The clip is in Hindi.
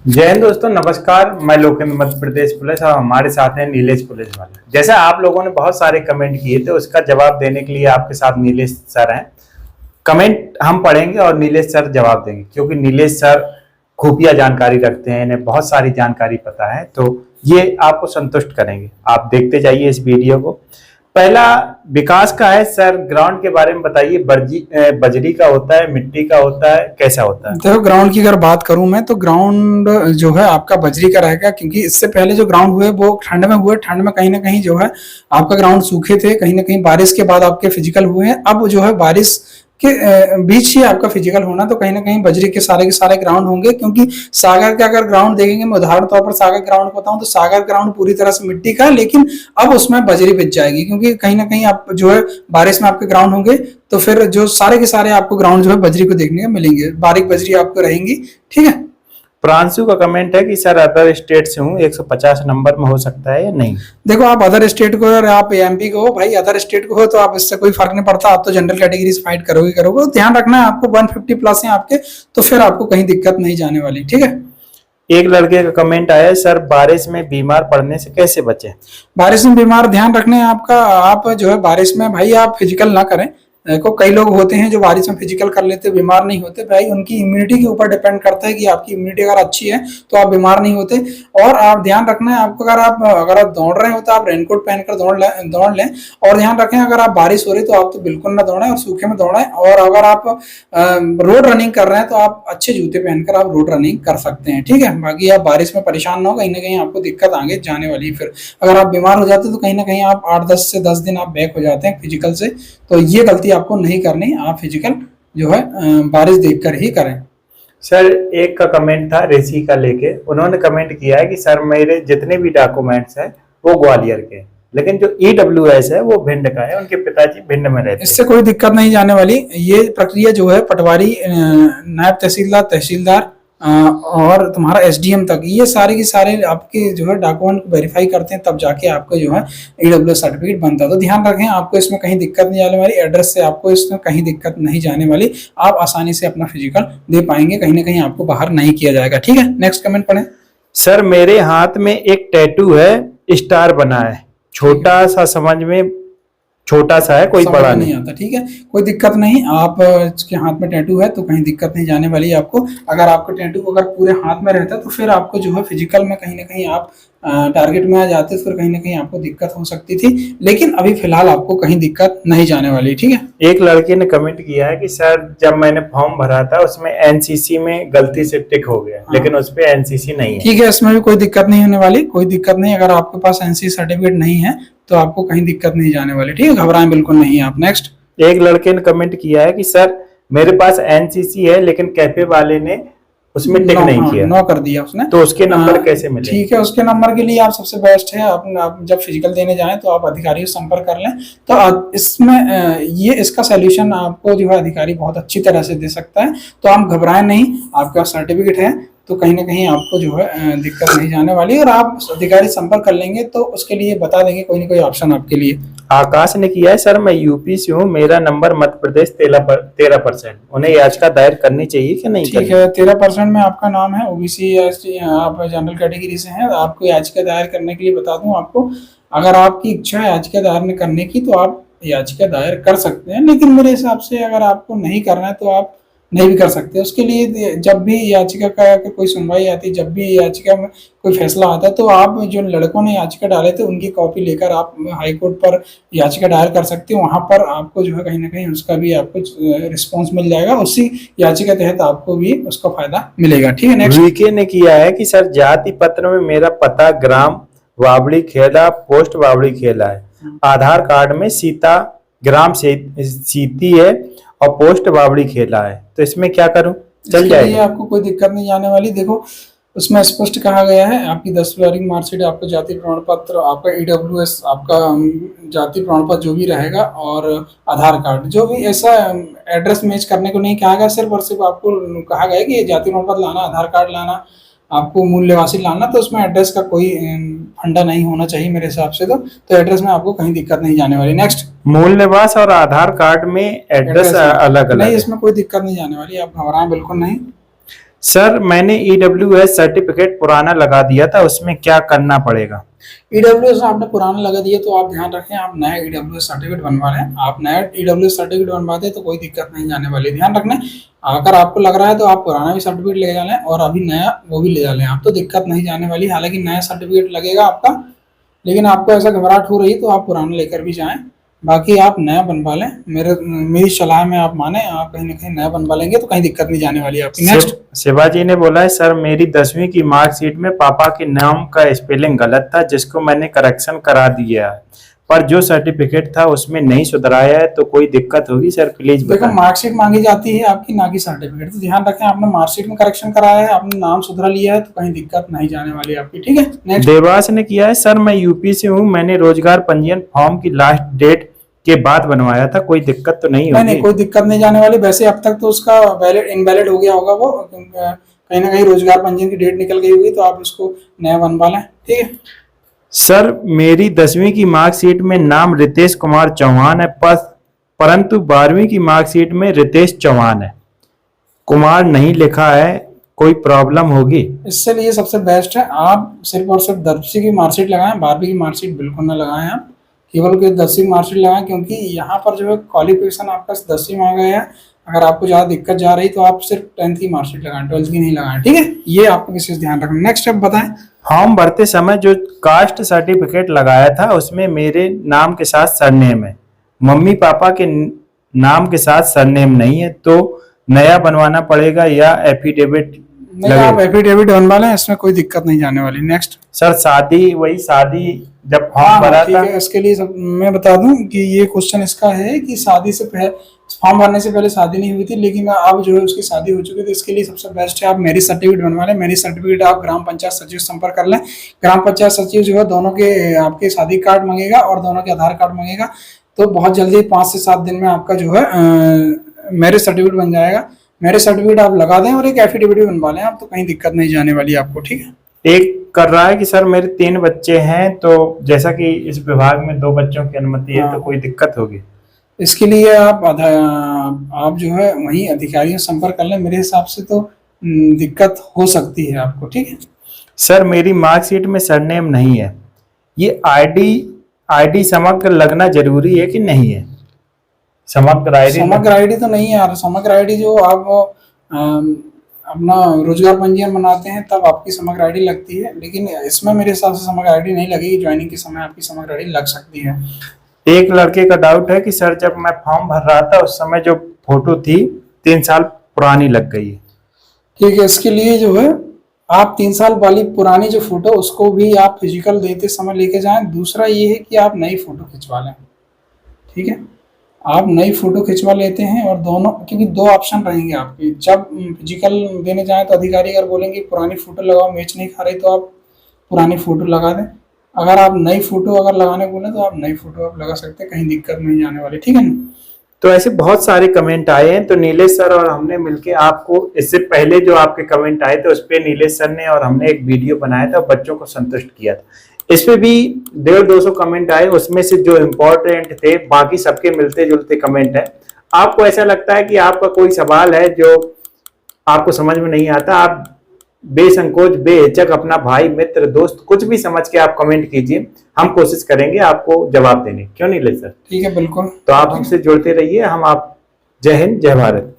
जय हिंद दोस्तों, नमस्कार। मैं लोकेंद्र, मध्य प्रदेश पुलिस, और हमारे साथ हैं नीलेश पुलिस वाले। जैसा आप लोगों ने बहुत सारे कमेंट किए थे, उसका जवाब देने के लिए आपके साथ नीलेश सर हैं। कमेंट हम पढ़ेंगे और नीलेश सर जवाब देंगे, क्योंकि नीलेश सर खुफिया जानकारी रखते हैं, इन्हें बहुत सारी जानकारी पता है, तो ये आपको संतुष्ट करेंगे। आप देखते जाइए इस वीडियो को। पहला विकास का है। सर ग्राउंड के बारे में बताइए। बजरी का होता है, मिट्टी का होता है, कैसा होता है? देखो, ग्राउंड की अगर बात करूं मैं तो ग्राउंड जो है आपका बजरी का रहेगा, क्योंकि इससे पहले जो ग्राउंड हुए वो ठंड में हुए। ठंड में कहीं ना कहीं जो है आपका ग्राउंड सूखे थे, कहीं ना कहीं बारिश के बाद आपके फिजिकल हुए हैं। अब जो है बारिश के बीच ही आपका फिजिकल होना, तो कहीं ना कहीं बजरी के सारे ग्राउंड होंगे। क्योंकि सागर का अगर ग्राउंड देखेंगे, मैं उदाहरण तौर पर सागर ग्राउंड बताऊं तो सागर ग्राउंड पूरी तरह से मिट्टी का है, लेकिन अब उसमें बजरी बिछ जाएगी, क्योंकि कहीं ना कहीं आप जो है बारिश में आपके ग्राउंड होंगे, तो फिर जो सारे के सारे आपको ग्राउंड जो है बजरी को देखने को मिलेंगे, बारीक बजरी आपको रहेंगी। ठीक है। प्रांशु का कमेंट है कि सर अदर स्टेट से हूँ, 150 नंबर में हो सकता है या नहीं? देखो, आप अदर स्टेट को और आप एमपी को हो भाई, अदर स्टेट को हो तो आप इससे कोई फर्क नहीं पड़ता। आप तो जनरल कैटेगरी से फाइट करोगे। ध्यान रखना है आपको 150 प्लस है आपके, तो फिर आपको कहीं दिक्कत नहीं जाने वाली। ठीक है। एक लड़के का कमेंट आया है, सर बारिश में बीमार पड़ने से कैसे बचे? बारिश में बीमार ध्यान रखना है आपका। आप जो है बारिश में भाई आप फिजिकल ना करें। देखो, कई लोग होते हैं जो बारिश में फिजिकल कर लेते बीमार नहीं होते। भाई उनकी इम्यूनिटी के ऊपर डिपेंड करता है कि आपकी इम्यूनिटी अगर अच्छी है तो आप बीमार नहीं होते। और आप ध्यान रखना है आपको, अगर आप दौड़ रहे हो तो आप रेनकोट पहनकर दौड़ लें। और ध्यान रखें, अगर आप बारिश हो रही तो आप तो बिल्कुल ना दौड़ें और सूखे में दौड़ें। और अगर आप रोड रनिंग कर रहे हैं तो आप अच्छे जूते पहनकर आप रोड रनिंग कर सकते हैं। ठीक है। बाकी आप बारिश में परेशान ना हो, कहीं ना कहीं आपको दिक्कत आगे जाने वाली है। फिर अगर आप बीमार हो जाते तो कहीं ना कहीं आप 8-10 से 10 दिन आप बैक हो जाते हैं फिजिकल से। तो ये गलती आपको नहीं करनी। आप फिजिकल जो है बारिश देखकर ही करें। सर एक का कमेंट था ऋषि का लेके, उन्होंने कमेंट किया है कि सर मेरे जितने भी डॉक्यूमेंट्स हैं वो ग्वालियर के, लेकिन जो ईडब्ल्यूएस है वो भिंड का है, उनके पिताजी भिंड में रहते हैं। इससे कोई दिक्कत नहीं जाने वाली। ये प्रक्रिया जो है पटवारी, नायब तहसीलदार, तहसीलदार और तुम्हारा एसडीएम तक, ये सारे के सारे आपके जो है डॉक्यूमेंट वेरीफाई करते हैं, तब जाके आपको जो है ईडब्ल्यू सर्टिफिकेट बनता है। तो ध्यान रखें, आपको इसमें कहीं दिक्कत नहीं जाने वाली। एड्रेस से आपको इसमें कहीं दिक्कत नहीं जाने वाली। आप आसानी से अपना फिजिकल दे पाएंगे, कहीं ना कहीं आपको बाहर नहीं किया जाएगा। ठीक है। नेक्स्ट कमेंट पढ़ें। सर मेरे हाथ में एक टैटू है, स्टार बना है, छोटा सा, समझ में छोटा सा है, कोई बड़ा नहीं आता। ठीक है, कोई दिक्कत नहीं। आप के हाथ में टैटू है तो कहीं दिक्कत नहीं जाने वाली है आपको। अगर आपका टैटू अगर पूरे हाथ में रहता तो फिर आपको जो है फिजिकल में कहीं ना कहीं आप टारगेट में आ जाते, फिर कहीं ना कहीं आपको दिक्कत हो सकती थी। लेकिन अभी फिलहाल आपको कहीं दिक्कत नहीं जाने वाली। ठीक है। एक लड़के ने कमेंट किया है कि सर जब मैंने फॉर्म भरा था उसमें एनसीसी में गलती से टिक हो गया, लेकिन उस पे एनसीसी नहीं है। ठीक है, इसमें भी कोई दिक्कत नहीं होने वाली। कोई दिक्कत नहीं। अगर आपके पास एनसीसी सर्टिफिकेट नहीं है तो आपको कहीं दिक्कत नहीं जाने वाली। ठीक है, घबराएं बिल्कुल नहीं आप। नेक्स्ट। एक लड़के ने कमेंट किया है कि सर मेरे पास एनसीसी है, लेकिन कैफे वाले ने उसमें टिक नहीं किया, नो कर दिया उसने, तो उसके नंबर कैसे मिले? ठीक है, उसके नंबर के लिए आप सबसे बेस्ट है आप जब फिजिकल देने जाएं तो आप अधिकारी से संपर्क कर लें। तो इसमें ये इसका सोल्यूशन आपको जो है अधिकारी बहुत अच्छी तरह से दे सकता है। तो आप घबराएं नहीं, आपका सर्टिफिकेट है तो कहीं ना कहीं आपको जो है दिक्कत नहीं जाने वाली। और आप अधिकारी संपर्क कर लेंगे तो उसके लिए बता देंगे कोई ना कोई ऑप्शन आपके लिए। आकाश ने किया है, सर मैं यूपी से हूँ, मेरा नंबर मध्य प्रदेश 13%, उन्हें याचिका दायर करनी चाहिए कि नहीं? ठीक है, 13% में आपका नाम है, ओबीसी आप जनरल कैटेगरी से हैं, आपको याचिका दायर करने के लिए बता दूं आपको, अगर आपकी इच्छा है याचिका दायर करने की तो आप याचिका दायर कर सकते हैं। लेकिन मेरे हिसाब से अगर आपको नहीं करना है तो आप नहीं भी कर सकते। उसके लिए जब भी याचिका का कोई सुनवाई आती है, जब भी याचिका में कोई फैसला आता है, तो आप जो लड़कों ने याचिका डाले थे उनकी कॉपी लेकर आप हाई कोर्ट पर याचिका दायर कर सकते हो। वहां पर आपको जो है कहीं ना कहीं उसका भी आपको रिस्पॉन्स मिल जाएगा, उसी याचिका तहत आपको भी उसका फायदा मिलेगा। ठीक है। नेक्स्ट। वीके ने किया है कि सर जाति पत्र में मेरा पता ग्राम वावड़ी खेला, पोस्ट वावड़ी खेला है, आधार कार्ड में सीता ग्राम सीती है और पोस्ट बावड़ी खेला है, तो इसमें क्या करूं? चल जाएगा? आपको कोई दिक्कत नहीं जाने वाली। देखो, उसमें स्पष्ट कहा गया है आपकी 10वीं मार्कशीट, आपका जाति प्रमाण पत्र, आपका ईडब्ल्यूएस, आपका जाति प्रमाण पत्र जो भी रहेगा, और आधार कार्ड, जो भी ऐसा एड्रेस मैच करने को नहीं कहा गया। सिर्फ और सिर्फ आपको कहा गया कि जाति प्रमाण पत्र लाना, आधार कार्ड लाना, आपको मूल निवासी लाना। तो उसमें एड्रेस का कोई फंडा नहीं होना चाहिए मेरे हिसाब से। तो एड्रेस में आपको कहीं दिक्कत नहीं जाने वाली। नेक्स्ट। मूल निवास और आधार कार्ड में एड्रेस अलग अलग नहीं, इसमें कोई दिक्कत नहीं जाने वाली, आप घबराएं बिल्कुल नहीं। सर मैंने EWS सर्टिफिकेट पुराना लगा दिया था, उसमें क्या करना पड़ेगा? ईडब्ल्यूएस आपने पुराना लगा दिया तो आप ध्यान रखें, आप नया ईडब्ल्यूएस सर्टिफिकेट बनवा लें। आप नया ईडब्ल्यूएस सर्टिफिकेट बनवाते तो कोई दिक्कत नहीं जाने वाली, ध्यान रखना। अगर आपको लग रहा है तो आप पुराना भी सर्टिफिकेट ले जा लें और अभी नया वो भी ले जा लें, आप तो दिक्कत नहीं जाने वाली। हालांकि नया सर्टिफिकेट लगेगा आपका, लेकिन आपको ऐसा घबराहट हो रही तो आप पुराना लेकर भी जाएं। बाकी आप नया बनवा लें, मेरी सलाह में आप माने, आप कहीं ना कहीं नया बनवा लेंगे तो कहीं दिक्कत नहीं जाने वाली आपकी। नेक्स्ट, शिवाजी ने बोला है सर मेरी 10वीं की मार्कशीट में पापा के नाम का स्पेलिंग गलत था, जिसको मैंने करेक्शन करा दिया है, पर जो सर्टिफिकेट था उसमें नहीं सुधराया है, तो कोई दिक्कत होगी सर प्लीज देखो बताएं। मार्कशीट मांगी जाती है आपकी, ना कि सर्टिफिकेट। तो ध्यान रखें, आपने मार्कशीट में करेक्शन कराया है, आपने नाम सुधरा लिया है, तो कहीं दिक्कत नहीं जाने वाली आपकी, ठीक है। नेक्स्ट, देवास ने किया है सर मैं यूपी से हूँ, मैंने रोजगार पंजीयन फॉर्म की लास्ट डेट के बाद बनवाया था, कोई दिक्कत तो नहीं नहीं होगी? कोई दिक्कत नहीं जाने वाली। वैसे अब तक तो उसका वैलिड इनवैलिड हो गया होगा वो, कहीं ना कहीं रोजगार पंजीयन की डेट निकल गई होगी, तो आप उसको नया बनवा लें, ठीक है। सर मेरी 10वीं की मार्कशीट में नाम रितेश कुमार चौहान है, परंतु 12वीं की मार्कशीट में रितेश चौहान है, कुमार नहीं लिखा है, कोई प्रॉब्लम होगी? इससे लिए सबसे बेस्ट है आप सिर्फ और सिर्फ 10वीं की मार्कशीट लगाएं, 12वीं की मार्कशीट बिल्कुल ना लगाएं, आप केवल के 10वीं की मार्कशीट लगाएं, क्योंकि यहाँ पर जो है क्वालिफिकेशन आपका 10वीं में आ गया है। अगर आपको ज़्यादा दिक्कत जा रही तो आप सिर्फ 10th की मार्कशीट लगाएं, 12th की नहीं लगाएं, ठीक है। ये आपको विशेष ध्यान रखना। नेक्स्ट स्टेप बताएं। फॉर्म भरते समय जो कास्ट सर्टिफिकेट लगाया था उसमें मेरे नाम के साथ सरनेम है, मम्मी पापा के नाम के साथ सरनेम नहीं है, तो नया बनवाना पड़ेगा या एफिडेविट नहीं, आप एफिडेविट बनवा लें, इसमें कोई दिक्कत नहीं जाने वाली। नेक्स्ट, सर शादी जब फॉर्म हाँ भरा ठीक था, है। इसके लिए मैं बता दूं कि ये क्वेश्चन इसका है कि शादी से पहले, फॉर्म भरने से पहले शादी नहीं हुई थी, लेकिन अब जो है उसकी शादी हो चुकी है, तो इसके लिए सबसे बेस्ट है आप मैरिज सर्टिफिकेट बनवा लें। मैरिज सर्टिफिकेट आप ग्राम पंचायत सचिव से संपर्क कर लें। ग्राम पंचायत सचिव जो है दोनों के आपके शादी कार्ड मांगेगा और दोनों के आधार कार्ड मांगेगा, तो बहुत जल्दी 5 से 7 दिन में आपका जो है मैरिज सर्टिफिकेट बन जाएगा। मैरिज सर्टिफिकेट आप लगा दें और एक एफिडेविट भी बनवा लें आप, तो कहीं दिक्कत नहीं जाने वाली आपको, ठीक है। एक कर रहा है कि सर मेरे 3 बच्चे हैं, तो जैसा कि इस विभाग में 2 बच्चों की अनुमति है, तो कोई दिक्कत होगी? इसके लिए आप जो है वहीं अधिकारियों से संपर्क कर लें। मेरे हिसाब से तो दिक्कत हो सकती है आपको, ठीक है। सर मेरी मार्कशीट में सरनेम नहीं है, ये आईडी समग्र लगना जरूरी है कि नहीं है? समग्र आईडी तो नहीं है यार। समग्र आईडी जो आप अपना रोजगार पंजीयन बनाते हैं तब आपकी समग्र आईडी लगती है, लेकिन इसमें मेरे हिसाब से समग्र आईडी नहीं लगेगी। ज्वाइनिंग के समय आपकी समग्र आईडी लग सकती है। एक लड़के का डाउट है कि सर जब मैं फॉर्म भर रहा था उस समय जो फोटो थी 3 साल पुरानी लग गई है। ठीक है, इसके लिए जो है आप 3 साल वाली पुरानी जो फोटो उसको भी आप फिजिकल देते समय लेके जाएं। दूसरा ये है कि आप नई फोटो खिंचवा लें, ठीक है। आप नई फोटो खिंचवा लेते हैं और दोनों, क्योंकि 2 ऑप्शन रहेंगे आपके। जब फिजिकल देने जाएं तो अधिकारी अगर बोलेंगे पुरानी फोटो लगाओ, मैच नहीं खा रही, तो आप पुरानी फोटो लगा दें। अगर आप नई फोटो अगर लगाने बोले तो आप नई फोटो आप लगा सकते हैं, कहीं दिक्कत नहीं जाने वाली, ठीक है ना। तो ऐसे बहुत सारे कमेंट आए हैं, तो नीलेश सर और हमने मिलके आपको, इससे पहले जो आपके कमेंट आए थे उस पे नीलेश सर ने और हमने एक वीडियो बनाया था, बच्चों को संतुष्ट किया था। इस पे भी 150-200 कमेंट आए, उसमें से जो इम्पोर्टेंट थे, बाकी सबके मिलते जुलते कमेंट है। आपको ऐसा लगता है कि आपका कोई सवाल है जो आपको समझ में नहीं आता, आप बेसंकोच बेहिचक अपना भाई मित्र दोस्त कुछ भी समझ के आप कमेंट कीजिए, हम कोशिश करेंगे आपको जवाब देने। क्यों नीलेश सर? ठीक है, बिल्कुल। तो आप हमसे जुड़ते रहिए। हम आप जय हिंद, जय भारत।